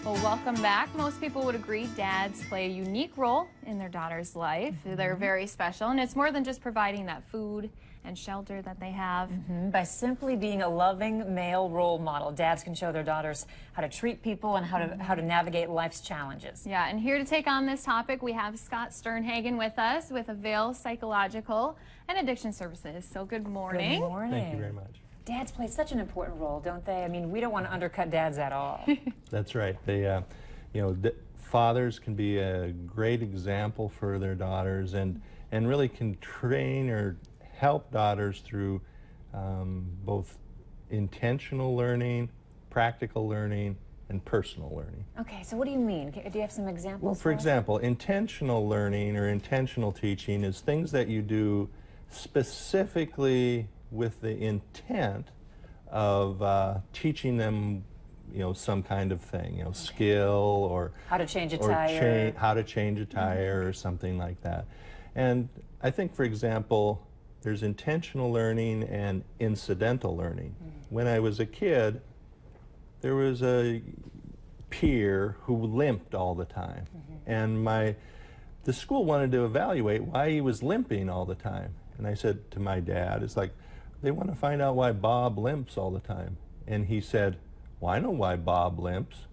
Well, welcome back. Most people would agree dads play a unique role in their daughter's life. They're very special, and it's more than just providing that food and shelter that they have. By simply being a loving male role model, dads can show their daughters how to treat people and how to navigate life's challenges. Yeah, and here to take on this topic, we have Scott Sternhagen with us with Avail Psychological and Addiction Services. So good morning. Good morning. Thank you very much. Dads play such an important role, don't they? I mean, we don't want to undercut dads at all. That's right. They, fathers can be a great example for their daughters and really can train or help daughters through both intentional learning, practical learning, and personal learning. Okay, so what do you mean? Do you have some examples? Well, for example, intentional learning or intentional teaching is things that you do specifically with the intent of teaching them, some kind of thing, skill or how to change a tire, how to change a tire or something like that. And I think, for example, there's intentional learning and incidental learning. When I was a kid, there was a peer who limped all the time, and the school wanted to evaluate why he was limping all the time. And I said to my dad, it's like, they want to find out why Bob limps all the time. And he said, well, I know why Bob limps.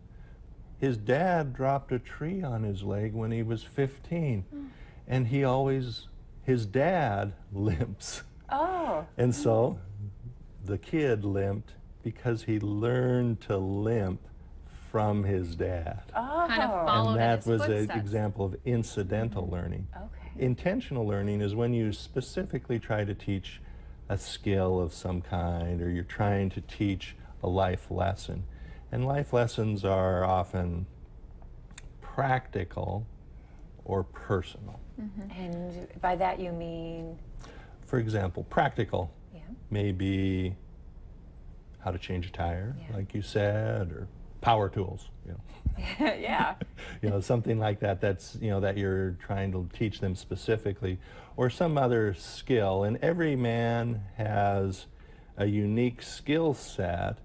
His dad dropped a tree on his leg when he was 15. And his dad limps. Oh. And so the kid limped because he learned to limp from his dad. Oh. Kind of followed And that in his was an footsteps. example of incidental learning. Okay. Intentional learning is when you specifically try to teach a skill of some kind, or you're trying to teach a life lesson. And life lessons are often practical or personal. And by that you mean? For example, practical Yeah. may be how to change a tire, Yeah. like you said, or power tools, Yeah. something like that that you're trying to teach them specifically, or some other skill. And every man has a unique skill set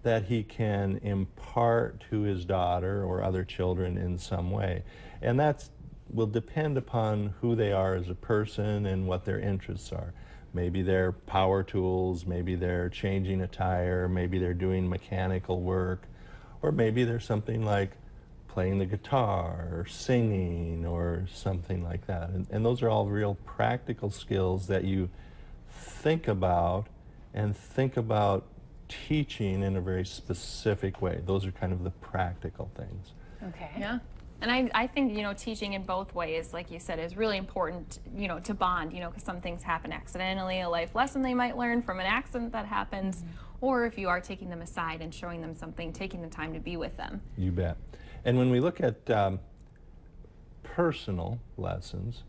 that he can impart to his daughter or other children in some way. And that will depend upon who they are as a person and what their interests are. Maybe they're power tools, maybe they're changing a tire, maybe they're doing mechanical work, or maybe there's something like playing the guitar or singing or something like that. And those are all real practical skills that you think about teaching in a very specific way. Those are kind of the practical things. Okay. Yeah. And I think, teaching in both ways, like you said, is really important, to bond, because some things happen accidentally, a life lesson they might learn from an accident that happens, or if you are taking them aside and showing them something, taking the time to be with them. You bet. And when we look at personal lessons,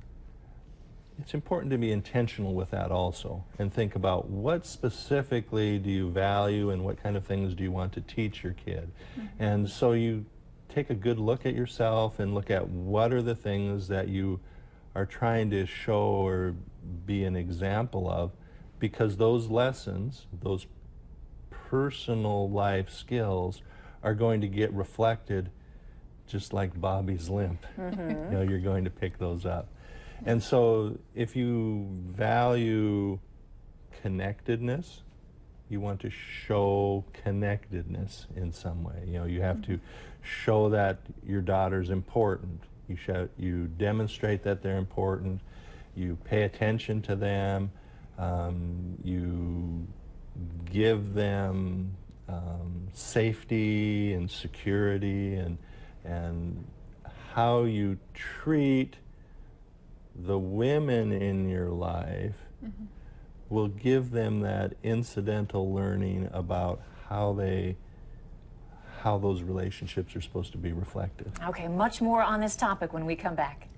it's important to be intentional with that also and think about what specifically do you value and what kind of things do you want to teach your kid. And so you take a good look at yourself and look at what are the things that you are trying to show or be an example of, because those lessons, those personal life skills are going to get reflected just like Bobby's limp. You're going to pick those up. And so if you value connectedness, you want to show connectedness in some way. You have to show that your daughter's important. You demonstrate that they're important. You pay attention to them. You give them safety and security, and how you treat the women in your life will give them that incidental learning about how those relationships are supposed to be reflected. Okay, much more on this topic when we come back.